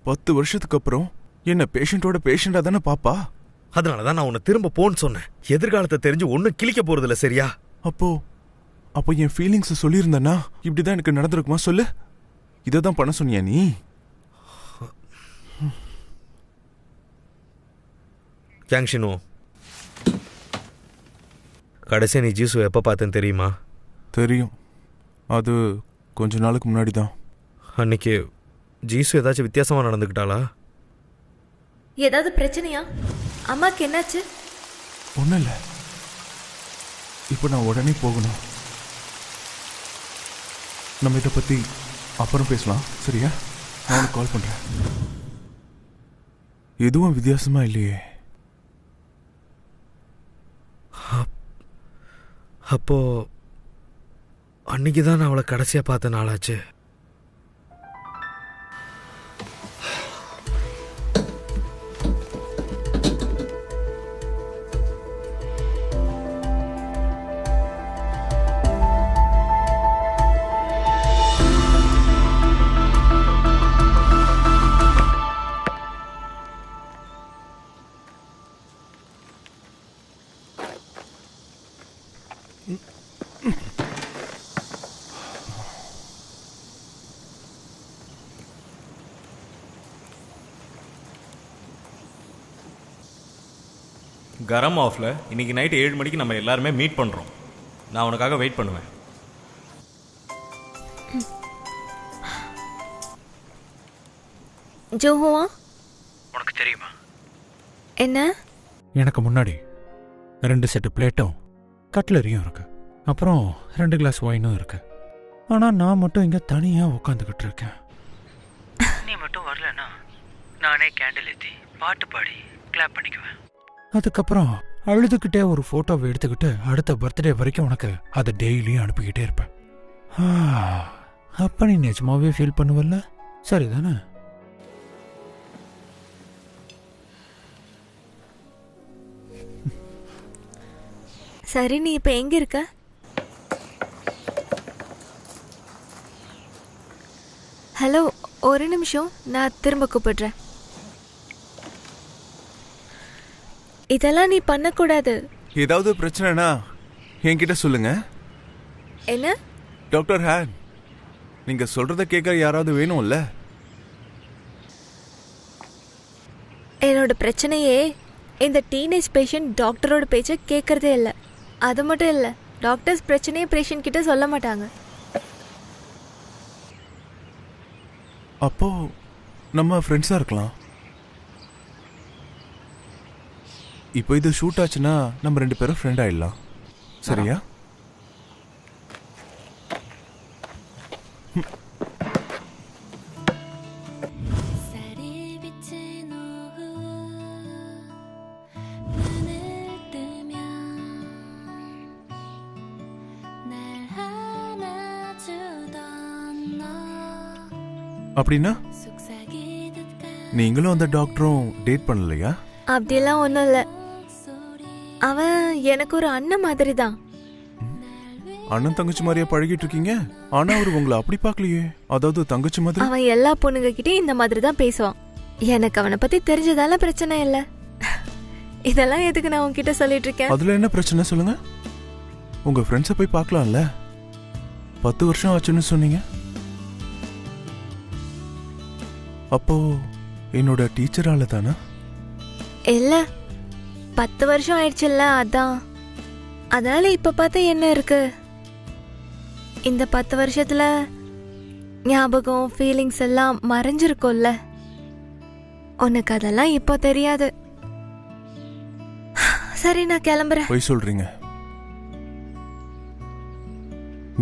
10 வருஷத்துக்கு அப்புறம் என்ன பேஷண்டோட பேஷண்டா தானே பாப்பா? அதனாலதான் நான் உன்னை திரும்ப போன்னு சொன்னேன். எதிர்காலத்தை தெரிஞ்சு ஒன்னும் கிழிக்க போறதில்ல, சரியா? அப்போ என் ஃபீலிங்ஸ் சொல்லியிருந்தேன்னா இப்படிதான் எனக்கு நடந்திருக்குமா? சொல்லு. இதான் பண்ண சொன்னியா நீ? கேங்ஷினோ, கடைசியா நீ ஜீசு எப்ப பார்த்தேன்னு தெரியுமா? தெரியும், அது கொஞ்ச நாளுக்கு முன்னாடி தான். அன்னைக்கு ஜீசு ஏதாச்சும் வித்தியாசமா நடந்துக்கிட்டாளா? ஏதாவது பிரச்சனையா? அம்மாக்கு என்னாச்சு? ஒன்றும் இல்லை, இப்போ நான் உடனே போகணும். நம்ம இதை பற்றி அப்புறம் பேசலாம், சரியா? நான் உனக்கு கால் பண்ணுறேன். எதுவும் வித்தியாசமா இல்லையே. அப்போ அன்னைக்கு தான் நான் அவளை கடைசியாக பார்த்த நாளாச்சு. கரம் ஆஃப்ல இன்னைக்கு நைட் 7 மணிக்கு நம்ம எல்லாருமே மீட் பண்ணுறோம். நான் உனக்காக வெயிட் பண்ணுவேன். ஜோஹுவா உனக்கு தெரியுமா? என்ன? எனக்கு முன்னாடி 2 செட்டு பிளேட்டும் கட்லரியும் இருக்கு. அப்புறம் 2 கிளாஸ் ஒயினும் இருக்கு. ஆனால் நான் மட்டும் இங்கே தனியாக உட்காந்துக்கிட்டு இருக்கேன். நீ மட்டும் வரலன்னா நானே கேண்டில் ஏற்றி பாட்டு பாடி கிளாப் பண்ணிக்குவேன். அதுக்கப்புறம் அழுதுகிட்டே ஒரு ஃபோட்டோவை எடுத்துக்கிட்டு அடுத்த பர்த்டே வரைக்கும் உனக்கு அதை டெய்லியும் அனுப்பிக்கிட்டே இருப்பேன். அப்போ நீ நிஜமாவே ஃபீல் பண்ணுவல்ல? சரிதானே? சரி, நீ இப்போ எங்கே இருக்க? ஹலோ, ஒரு நிமிஷம், நான் திரும்ப கூப்பிடுறேன். இதெல்லாம் நீ பண்ணக்கூடாது. ஏதாவது பிரச்சனைனா என்கிட்ட சொல்லுங்க. என்ன? டாக்டர் ஹேன், நீங்க சொல்றத கேட்க யாராவது வேணும்ல? என்னோட பிரச்சனையே இந்த டீனேஜ் பேஷண்ட் டாக்டரோட பேச்சை கேட்கறதே இல்லை. அது மட்டும் இல்லை, டாக்டர்ஸ் பிரச்சனையே பேஷண்ட் கிட்ட சொல்ல மாட்டாங்க. அப்போ நம்ம ஃப்ரெண்ட்ஸா இருக்கலாம். இப்போ இது ஷூட் ஆச்சுன்னா நம்ம 2 பேரும் ஃப்ரெண்ட் ஆயிடலாம். சரியா? அப்படின்னா நீங்களும் அந்த டாக்டரும் டேட் பண்ணலையா? அப்படியெல்லாம் ஒன்றும் இல்லை. அவன் எனக்கு ஒரு அண்ணன் மாதிரி தான். அண்ணன் தங்கச்சி மாதிரியா பழகிட்டு இருக்கீங்க? ஆனா அவரு உங்களை அப்படி பார்க்கலையே. அதாவது தங்கச்சி மாதிரி. அவன் எல்லா பொண்ணுங்க கிட்டயும் இந்த மாதிரி தான் பேசுவான். எனக்கு அவனை பத்தி தெரிஞ்சதால பிரச்சனை இல்லை. இதெல்லாம் எதுக்கு நான் உன்கிட்ட சொல்லிட்டு இருக்கேன்? அதுல என்ன பிரச்சனை சொல்லுங்க? உங்க ஃப்ரெண்ட்ஸை போய் பார்க்கலாம்ல. 10 வருஷம் ஆச்சுன்னு சொன்னீங்க. அப்போ என்னோட டீச்சரால தானே? இல்ல, 10 வருஷம் ஆயிடுச்சுல்ல, அதான். அதனால இப்ப பார்த்தா என்ன இருக்கு? இந்த 10 வருஷத்துல ஞாபகம், ஃபீலிங்ஸ் எல்லாம் மறைஞ்சிருக்கும்ல. உனக்கு அதெல்லாம் இப்போ தெரியாது. சரி, நான் கிளம்புறேன். போய் சொல்றீங்க.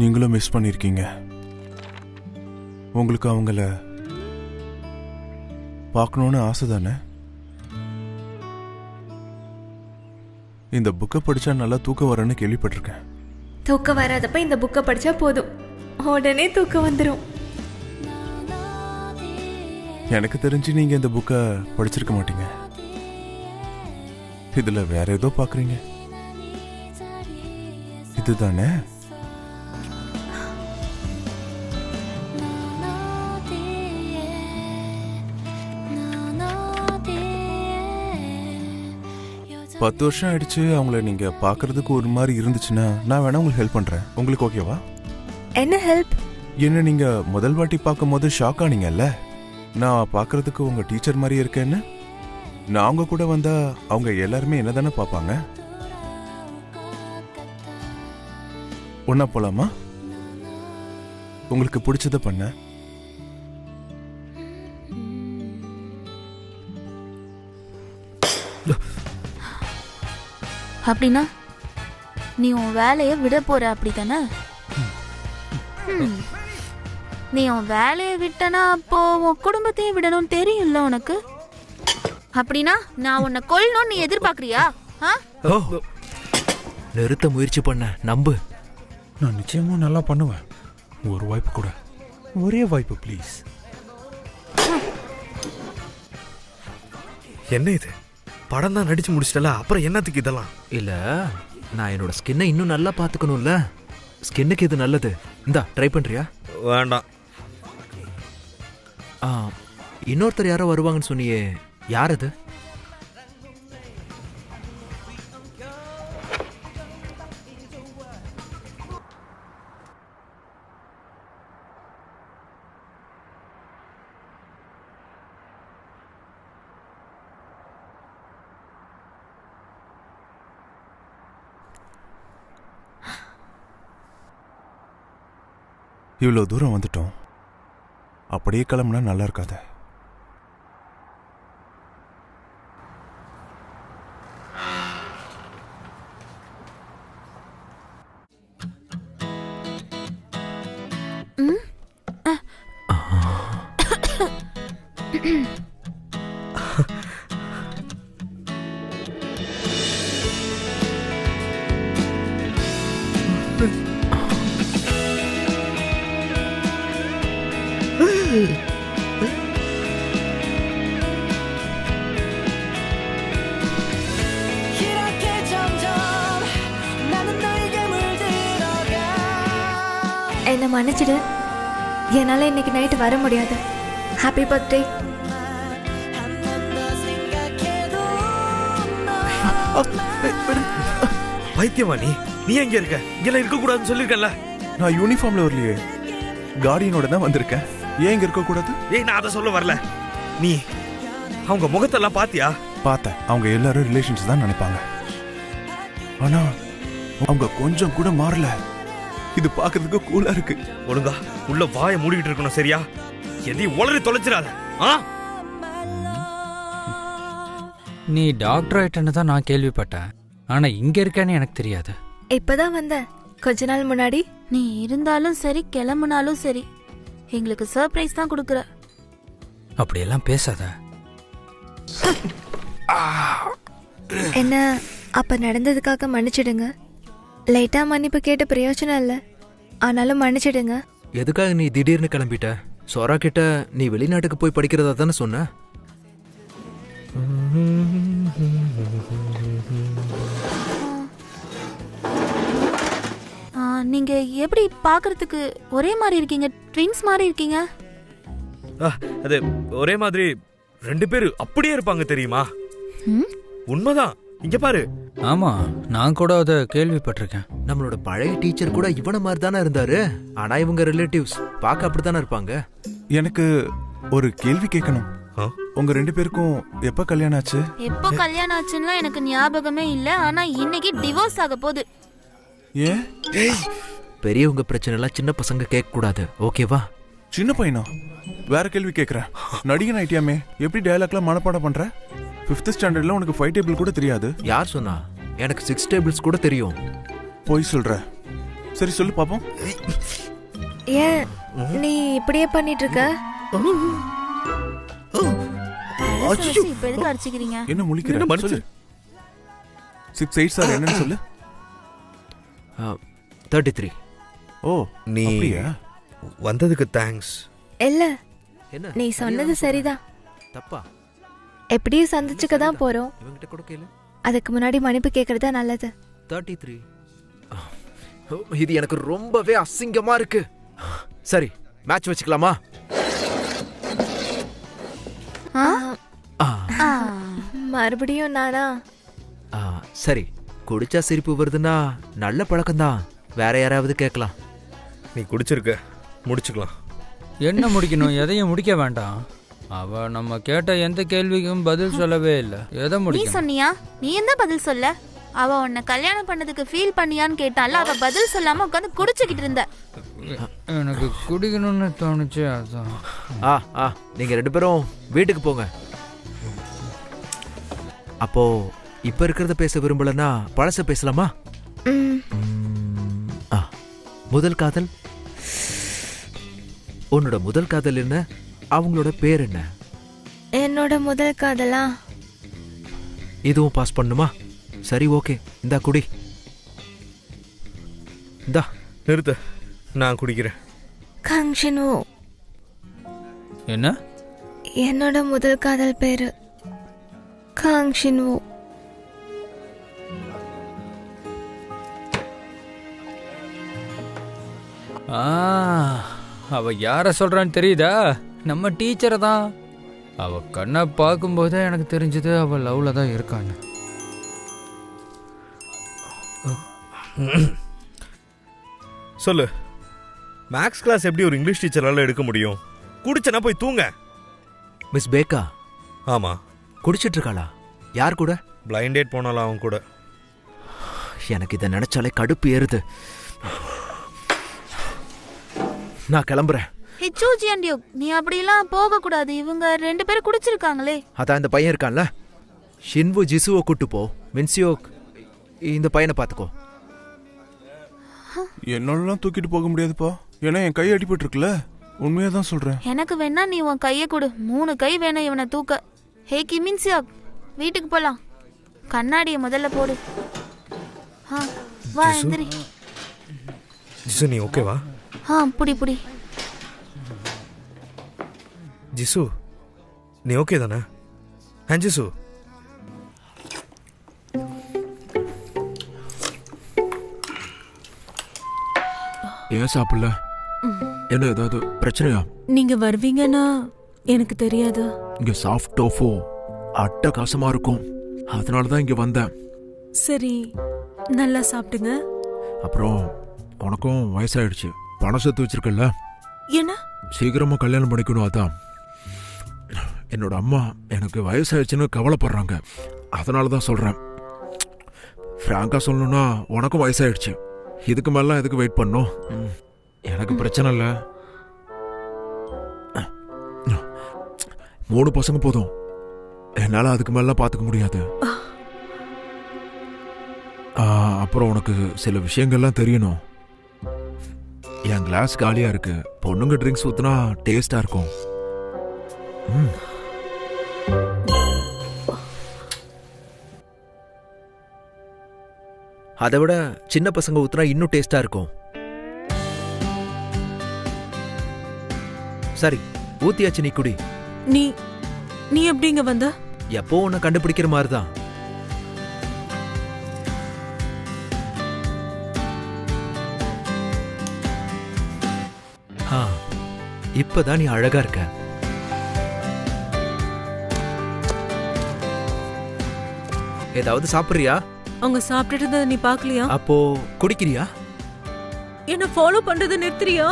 நீங்களும் மிஸ் பண்ணிருக்கீங்க. உங்களுக்கு அவங்கள பார்க்கணும்னு ஆசை தானே? இந்த புக்கை படிச்சா நல்லா தூக்கம் வரேன்னு கேள்விப்பட்டிருக்கேன். தூக்கம் வராதப்ப இந்த புக்கை படிச்சா போதும், உடனே தூக்கம் வந்துடும். எனக்கு தெரிஞ்சு நீங்க இந்த புக்கை படிச்சிருக்க மாட்டீங்க. இதுல வேற ஏதோ பாக்குறீங்க. இதுதானே? பத்து வருஷம் ஆயிடுச்சு. அவங்கள நீங்க பாக்குறதுக்கு ஒரு மாதிரி இருந்துச்சுன்னா நான் வேணா உங்களுக்கு ஹெல்ப் பண்றேன். உங்களுக்கு ஓகேவா? என்ன ஹெல்ப்? என்ன, நீங்க முதல் வாட்டி பார்க்கும் போது ஷாக் ஆனீங்கல்ல, நான் பாக்குறதுக்கு உங்க டீச்சர் மாதிரி இருக்கேன்னு. நான் அவங்க கூட வந்தா அவங்க எல்லாருமே என்ன தானே பார்ப்பாங்க. ஒன்னா போலாமா? உங்களுக்கு பிடிச்சத பண்ண. அப்படின்னா நீ உன் வேலையை விட போற, அப்படித்தானே? நீ உன் வேலையை விட்டனா அப்போ உன் குடும்பத்தையும் விடணும்னு தெரியும்ல உனக்கு. அப்படின்னா நான் உன்னை கொல்லணும்னு நீ எதிர்பார்க்கறியா? நிறுத்த முயற்சி பண்ண, நம்பு. நான் நிச்சயமா நல்லா பண்ணுவேன். ஒரு வாய்ப்பு கூட, ஒரே வாய்ப்பு ப்ளீஸ். என்ன இது? படம் தான் நடிச்சு முடிச்சிட்டல, அப்புறம் என்னத்துக்கு இதெல்லாம்? இல்ல, நான் என்னோட ஸ்கின்னை இன்னும் நல்லா பாத்துக்கணும்ல. ஸ்கின்னுக்கு இது நல்லது. இந்தா, ட்ரை பண்றியா? வேண்டாம். இன்னொருத்தர் யாரோ வருவாங்கன்னு சொன்னியே, யார் அது? இவ்வளோ தூரம் வந்துட்டோம், அப்படியே கிளம்புனா நல்லா இருக்காது. 이렇게 점점 나는 너에게 물들어가. என்னை மன்னிச்சிடு, என்னால் இன்னைக்கு நைட்டு வர முடியாது. Happy birthday. பைத்தியமா நீ எங்க இருக்க? இங்கெல்லாம் இருக்க கூடாதுன்னு சொல்லிருக்கல. நான் யூனிஃபார்ம்ல வரலையே, கார்டியனோட தான் வந்திருக்கேன். ஏன் இங்க இருக்க கூடாது? ஏய், நான் அதை சொல்ல வரல. நீ அவங்க முகத்தெல்லாம் பாத்தியா? பார்த்தேன். அவங்க எல்லாரும் ரிலேஷன்ஸ் தான் நினைப்பாங்க. ஆனா அவங்க கொஞ்சம் கூட மாறல. இது பார்க்கிறதுக்கு கூலா இருக்கு. ஒழுங்கா உள்ள வாயை மூடிக்கிட்டு இருக்கணும், சரியா? எதையும் உளறி தொலைச்சிடாத. நீ டாக்டர் ஆயிட்டன்னு தான் நான் கேள்விப்பட்டேன். ஆனா இங்க இருக்கேன்னு எனக்கு தெரியாது. இப்பதான் வந்தேன், கொஞ்ச நாள் முன்னாடி. நீ இருந்தாலும் சரி கிளம்புனாலும் சரி எங்களுக்கு சர்ப்ரைஸ் தான் கொடுக்குற. அப்படியெல்லாம் பேசாத. என்ன அப்ப நடந்ததுக்காக மன்னிச்சிடுங்க. லைட்டா மன்னிப்பு கேட்ட பிரயோஜனம் இல்லை, ஆனாலும் மன்னிச்சிடுங்க. எதுக்காக நீ திடீர்னு கிளம்பிட்ட? சோரா கிட்ட நீ வெளிநாட்டுக்கு போய் படிக்கிறதா தானே சொன்ன? நீங்க எப்படி பாக்குறதுக்கு ஒரே மாதிரி இருக்கீங்க? ட்வின்ஸ் மாதிரி இருக்கீங்க. அது ஒரே மாதிரி 2 பேரு அப்படியே இருப்பாங்க, தெரியுமா? உண்மைதான். இங்க பாரு. ஆமா, நான் கூட அதை கேள்விப்பட்டிருக்கேன். நம்மளோட பழைய டீச்சர் கூட இவன மாதிரி தானே இருந்தாரு. ஆனா இவங்க ரிலேட்டிவ்ஸ் பார்க்க அப்படித்தானே இருப்பாங்க. எனக்கு ஒரு கேள்வி கேட்கணும். உங்க 2 பேருக்கும் எப்ப கல்யாணம் ஆச்சு? எப்போ கல்யாணம் ஆச்சுன்னா எனக்கு ஞாபகமே இல்ல. ஆனா இன்னைக்கு டிவோர்ஸ் ஆக போகுது. ஏன்? பெரியவங்க பிரச்சனை எல்லாம் சின்ன பசங்க கேட்க கூடாது, ஓகேவா? சின்ன பையனா? வேற கேள்வி கேட்கறேன். நடிகன் ஆயிட்டியாமே, எப்படி டயலாக்லாம் மனப்பாடம் பண்ற? 5th ஸ்டாண்டர்ட்ல உனக்கு 5 டேபிள் கூட தெரியாது. யார் சொன்னா? எனக்கு 6 டேபிள்ஸ் கூட தெரியும். போய் சொல்ற. சரி சொல்லு பாப்போம். ஏன் நீ இப்படியே பண்ணிட்டு இருக்க? இப்ப எதுக்கு அடிச்சுக்கிறீங்க? என்ன முழிக்கிற? சொல்லு. 6 8 சார் என்னன்னு சொல்லு. 33. ஓ, நீ அப்படியா? வந்ததுக்கு தேங்க்ஸ். இல்ல, என்ன நீ சொன்னது சரிதான். தப்பா? எப்படியும் சந்திச்சுக்க தான் போறோம். இவங்கிட்ட கூட கேளு. அதுக்கு முன்னாடி மன்னிப்பு கேக்குறது தான் நல்லது. 33. இது எனக்கு ரொம்பவே அசிங்கமா இருக்கு. சரி, மேட்ச் வச்சுக்கலாமா? மறுபடியும் நானா? சரி, குடிச்சா சிரிப்பு வருதுன்னா நல்ல பழக்கம்தான். வேற யாராவது கேட்கலாம். நீ குடிச்சிருக்க, முடிச்சுக்கலாம். என்ன முடிக்கணும்? எதையும் முடிக்க வேண்டாம். அவ நம்ம கேட்ட எந்த கேள்விக்கும் பதில் சொல்லவே இல்லை. எதை நீ முடிக்க? சொன்னியா? நீ என்ன பதில் சொல்ல? அவ உன்னை கல்யாணம் பண்ணதுக்கு ஃபீல் பண்ணியான்னு கேட்டால அவ பதில் சொல்லாம உட்காந்து குடிச்சுக்கிட்டு இருந்த. எனக்கு குடிக்கணும்னு தோணுச்சு, அதான். நீங்க 2 பேரும் வீட்டுக்கு போங்க. அப்போ இப்ப இருக்கிறத பேச விரும்பலன்னா பழச பேசலாமா? முதல் காதல். உன்னோட முதல் காதல் என்ன? அவங்களோட பேர் என்ன? என்னோட முதல் காதலா? இதுவும் பாஸ் பண்ணுமா? சரி, ஓகே. இந்தா குடி. இந்தா. நிறுத்த, நான் குடிக்கிறேன். காங்ஷினு. என்ன? என்னோட முதல் காதல் பேரு காங்ஷினு. அவ யார சொல்றான்னு தெரியுதா? நம்ம டீச்சரை தான். அவ கண்ணை பார்க்கும்போதே எனக்கு தெரிஞ்சது அவ லவ்ல தான் இருக்கான்னு. சொல்லு, மேக்ஸ் கிளாஸ் எப்படி ஒரு இங்கிலீஷ் டீச்சரால எடுக்க முடியும்? குடிச்சனா போய் தூங்க. மிஸ் பேக்கா? ஆமா. குடிச்சிட்டு இருக்காளா? யார் கூட? பிளைண்ட் டேட் போனாலும் அவன் கூட. எனக்கு இதை நினைச்சாலே கடுப்பு ஏறுது. நான் கிளம்புறேன். ஹே ஜியாண்டியோக், நீ அப்படிலாம் போக கூடாது. இவங்க 2 பேரும் குடிச்சிருக்காங்களே. அதான் இந்த பையன் இருக்கான்ல, ஷின்வு ஜிசுவை கூட்டு போ. மின்சியோக் இந்த பையனை பாத்துக்கோ. என்னாலலாம் தூக்கிட்டு போக முடியாதுப்பா, ஏன்னா என் கை அடிபட்டு இருக்குல்ல. உண்மையா தான் சொல்றேன். எனக்கு வேணா நீ உன் கையை கொடு. 3 கை வேணும் இவனை தூக்க. ஹே கிமின்சியோக், வீட்டுக்கு போலாம். கண்ணாடியை முதல்ல போடு. வா எந்திரி. ஜிசு நீ ஓகேவா? புடி புடி. ஜிசு நீ ஓகே தானே? ஜிசு ஏன் சாப்பிடல? என்ன ஏதாவது பிரச்சனையா? நீங்க வருவீங்கன்னா எனக்கு தெரியாது. இங்க சாஃப்ட் டோஃபோ அட்டகாசமா இருக்கும், அதனாலதான் இங்க வந்தேன். சரி, நல்லா சாப்பிடுங்க. அப்புறம் உனக்கும் வயசாயிடுச்சு, பணம் சேர்த்து வச்சிருக்கல, என்ன சீக்கிரமா கல்யாணம் பண்ணிக்கணும். அதான் என்னோட அம்மா எனக்கு வயசாயிடுச்சுன்னு கவலைப்படுறாங்க, அதனாலதான் சொல்றேன். ஃப்ராங்கா சொல்லணும்னா உனக்கும் வயசாயிடுச்சு, இதுக்கு மேல எதுக்கு வெயிட் பண்ணும்? எனக்கு பிரச்சனை இல்லை, 3 பசங்க போதும், என்னால அதுக்கு மேல பாத்துக்க முடியாது. அப்புறம் உனக்கு சில விஷயங்கள்லாம் தெரியணும். என் கிளாஸ் காலியா இருக்கு, பொண்ணுங்க ட்ரிங்க்ஸ் ஊத்துனா டேஸ்டா இருக்கும். அதை விட சின்ன பசங்க ஊத்துனா இன்னும் டேஸ்டா இருக்கும். சரி ஊத்தியாச்சு, நீ குடி. நீ எப்படிங்க வந்த? எப்போ உன்னை கண்டுபிடிக்கிற மாதிரிதான். இப்பதான் நீ அழகா இருக்க. ஏதாவது சாப்பிடுறியா? அவங்க சாப்பிட்டுட்டு நீ பாக்கலையா? அப்போ குடிக்கிறியா? என்ன ஃபாலோ பண்றதை நிறுத்துறியா?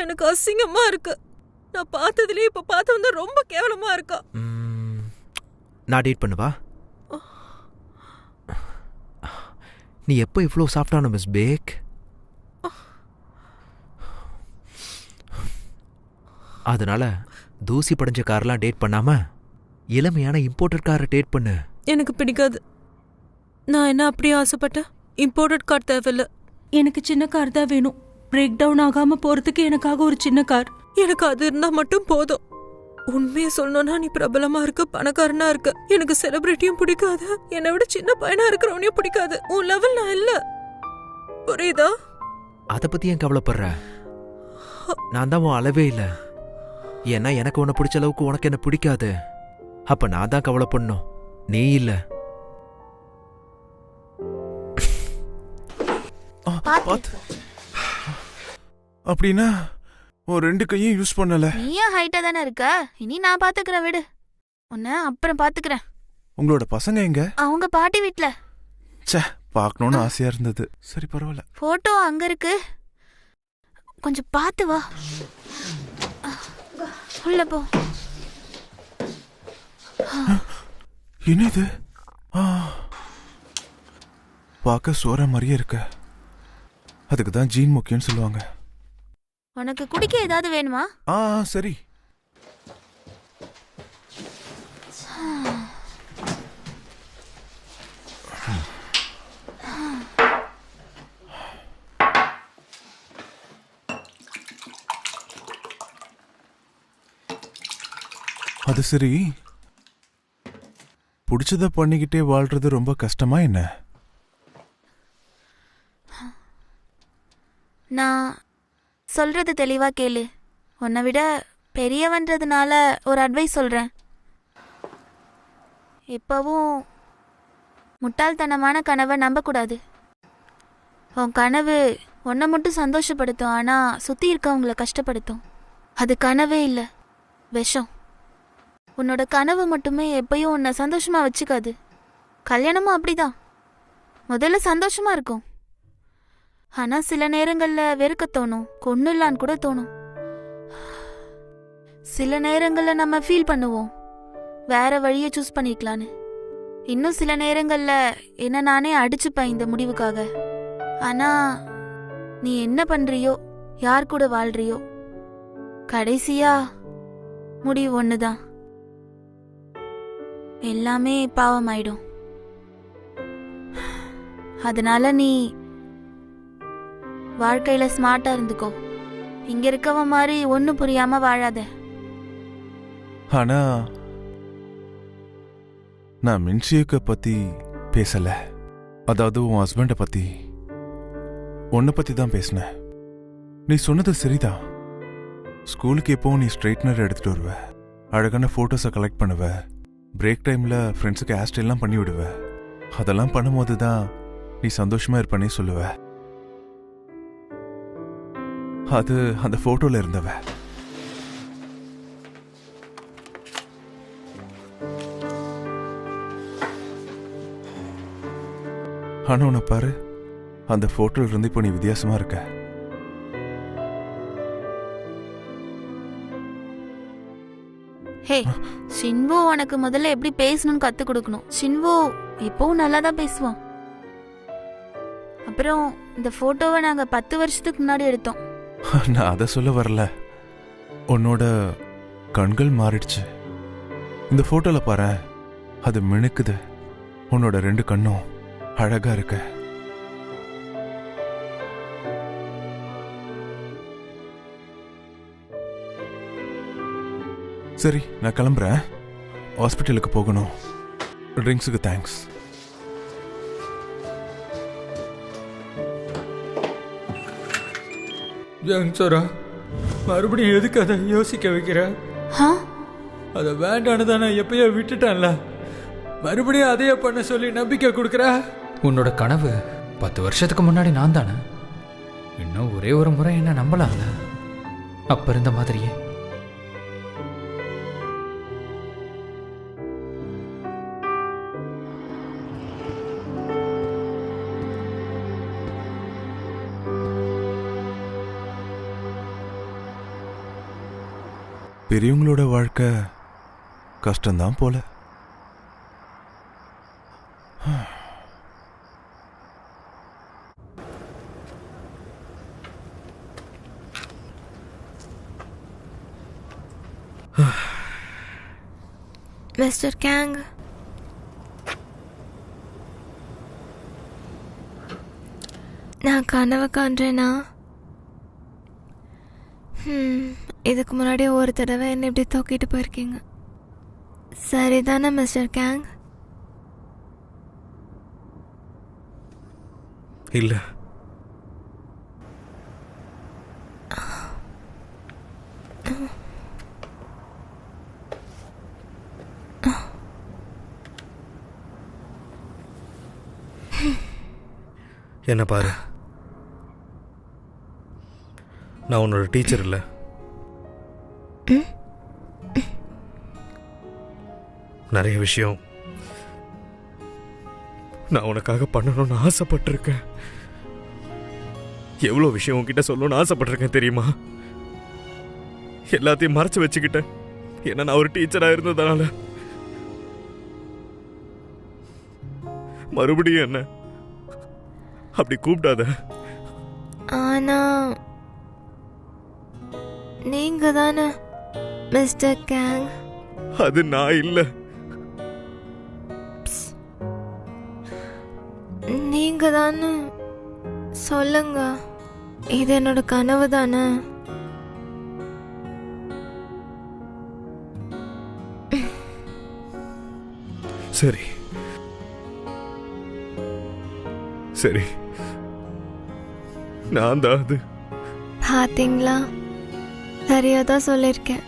எனக்கு அசிங்கமா இருக்கு. நான் பார்த்ததுலயே இப்ப பார்த்து வந்து ரொம்ப கேவலமா இருக்கா. நான் டேட் பண்ணுவா? நீ எப்போ இவ்வளோ சாஃப்டான மிஸ் பேக்? அதனால தூசி படைஞ்ச காரெல்லாம் டேட் பண்ணாம இளமையான இம்போர்ட்டட் காரை டேட் பண்ணு. எனக்கு பிடிக்காது. நான் என்ன அப்படியே ஆசைப்பட்டேன்? இம்போர்ட்டட் கார் தேவையில்ல, எனக்கு சின்ன கார் தான் வேணும். பிரேக் டவுன் ஆகாம போறதுக்கு எனக்காக ஒரு சின்ன கார், எனக்கு அது இருந்தா மட்டும் போதும். உண்மையை சொல்லணும்னா நீ பிரபலமா இருக்க, பணக்காரனா இருக்க, எனக்கு செலிபிரிட்டியும் பிடிக்காது, என்னை விட சின்ன பையனா இருக்கிறவனையும் பிடிக்காது. உன் லெவல் நான் இல்ல, புரியுதா? அத பத்தி ஏன் கவலைப்படுற? நான் தான் உன் அளவே இல்ல. ஏன்னா எனக்கு உன்னை பிடிச்ச அளவுக்கு உனக்கு என்ன பிடிக்காது. அப்ப நான் தான் கவலைப்படணும், நீ இல்ல. அப்படின்னா ஒரு 2 கையும் யூஸ் பண்ணல. நீயும் ஹைட்டா தானே இருக்க, இனி நான் பாத்துக்கிறேன், விடு. உன்னை அப்புறம் பாத்துக்கிறேன். உங்களோட பசங்க எங்க? அவங்க பாட்டி வீட்ல. ச்சே, பார்க்கணும்னு ஆசையா இருந்தது. சரி பரவாயில்ல. போட்டோ அங்க இருக்கு, கொஞ்சம் பார்த்து வா. உள்ள போ. என்னது? பார்க்க சோற மாதிரியே இருக்க. அதுக்கு தான் ஜீன் முக்கியம்னு சொல்லுவாங்க. உனக்கு குடிக்க ஏதாவது வேணுமா? சரி. அது சரி, பிடிச்சத பண்ணிக்கிட்டே வாழ்றது ரொம்ப கஷ்டமா என்ன? நான் சொல்றது தெளிவா கேளு. உன்னை விட பெரியவன்றதுனால ஒரு அட்வைஸ் சொல்றேன். எப்பவும் முட்டாள்தனமான கனவை நம்பக்கூடாது. உன் கனவு உன்னை மட்டும் சந்தோஷப்படுத்தும், ஆனா சுத்தி இருக்கவங்கள கஷ்டப்படுத்தும். அது கனவே இல்லை, விஷம். உன்னோட கனவு மட்டுமே எப்பயும் உன்னை சந்தோஷமா வச்சுக்காது. கல்யாணமும் அப்படிதான், முதல்ல சந்தோஷமா இருக்கும், ஆனா சில நேரங்கள்ல வெறுக்க தோணும், கொன்னுலான்னு கூட தோணும். சில நேரங்கள்ல நம்ம ஃபீல் பண்ணுவோம் வேற வழியை சூஸ் பண்ணிக்கலான்னு. இன்னும் சில நேரங்கள்ல என்ன நானே அடிச்சுப்பேன் இந்த முடிவுக்காக. ஆனா நீ என்ன பண்றியோ யார் கூட வாழ்றியோ கடைசியா முடிவு ஒண்ணுதான். எல்லாமே பாவமாயிடும். அதனால நீ வாழ்க்கையில ஸ்மார்ட்டா இருந்துக்கோ. இங்க இருக்கவ மாதிரி ஒன்னும் புரியாம வாழாத. ஆனா நான் மின்சியக்க பத்தி பேசல. அதாவது உன் ஹஸ்பண்ட பத்தி, உன்னை பத்தி தான் பேசினேன். நீ சொன்னது சரிதான். ஸ்கூலுக்கு எப்பவும் நீ ஸ்ட்ரைட்னர் எடுத்துட்டு வருவ, அழகான போட்டோஸை கலெக்ட் பண்ணுவ, பிரேக் டைம்ல ஃப்ரெண்ட்ஸுக்கு ஹேர் ஸ்டைல்லாம் பண்ணி விடுவ. அதெல்லாம் பண்ணும்போது தான் நீ சந்தோஷமா இருப்பனே சொல்லுவ. அது அந்த போட்டோல இருந்தவ. ஆனா உன்னை பாரு, அந்த போட்டோல இருந்து இப்போ நீ வித்தியாசமா இருக்க. ஹே ஷின்வோ, உனக்கு முதல்ல எப்படி பேசணும்னு கத்து கொடுக்கணும். ஷின்வோ எப்பவும் நல்லா தான் பேசுவான். அப்புறம் இந்த போட்டோவை நாங்க 10 வருஷத்துக்கு முன்னாடி எடுத்தோம். நான் அதை சொல்ல வரல. உன்னோட கண்கள் மாறிடுச்சு. இந்த போட்டோல பாரு, அது மினுக்குது. உன்னோட 2 கண்ணும் அழகா இருக்க. சரி, நான் கிளம்புறேன். ஹாஸ்பிட்டலுக்கு போகணும். ட்ரிங்க்ஸுக்கு தேங்க்ஸ். சோரா, மறுபடியும் எதுக்கு அதை யோசிக்க வைக்கிற? அதை வேண்டான்னு தானே எப்பயோ விட்டுட்டான்ல, மறுபடியும் அதையே பண்ண சொல்லி நம்பிக்கை கொடுக்குற. உன்னோட கனவு 10 வருஷத்துக்கு முன்னாடி நான் தானே. இன்னும் ஒரே ஒரு முறை என்ன நம்பலாம்ல, அப்ப இருந்த மாதிரியே. பெரியவங்களோட வாழ்க்கை கஷ்டம்தான் போல. மிஸ்டர் கேங், நான் கனவு காண்றேனா? இதுக்கு முன்னாடி ஒரு தடவை என்ன இப்படி தூக்கிட்டு போயிருக்கீங்க, சரிதானே மிஸ்டர் கேங்? இல்ல, என்ன பாரு, நான் உன்னோட டீச்சர் இல்ல. நிறைய விஷயம் நான் உனக்காக பண்ணணும்னு ஆசைப்பட்டிருக்கேன். எவ்வளவு விஷயம் உன்கிட்ட சொல்லணும்னு ஆசைப்பட்டிருக்கேன் தெரியுமா? எல்லாத்தையும் மறைச்சு வச்சுக்கிட்டேன். ஏன்னா நான் ஒரு டீச்சரா இருந்ததுனால. மறுபடியும் என்ன அப்படி கூப்பிடாத. ஆனா நீங்க தானே மிஸ்டர் கேங். அது நான் இல்ல. நீங்க தானே. சொல்லுங்க, இது என்னோட கனவு தானே? சரி சரி, நான் தான் அது. பாத்தீங்களா, சரியா தான் சொல்லிருக்கேன்.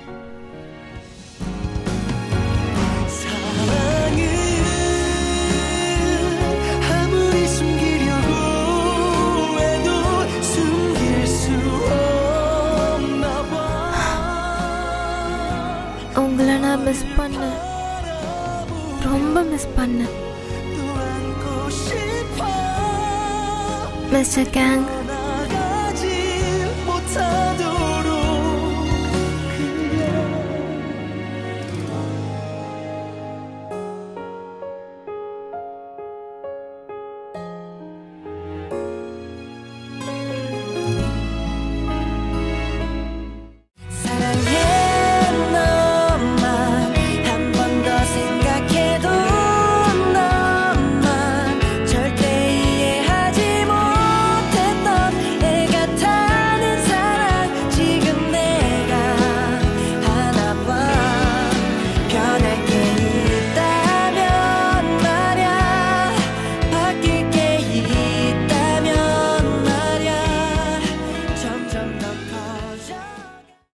உங்களை நான் மிஸ் பண்ணேன், ரொம்ப மிஸ் பண்ணேன் மிஸ்டர் கேங்.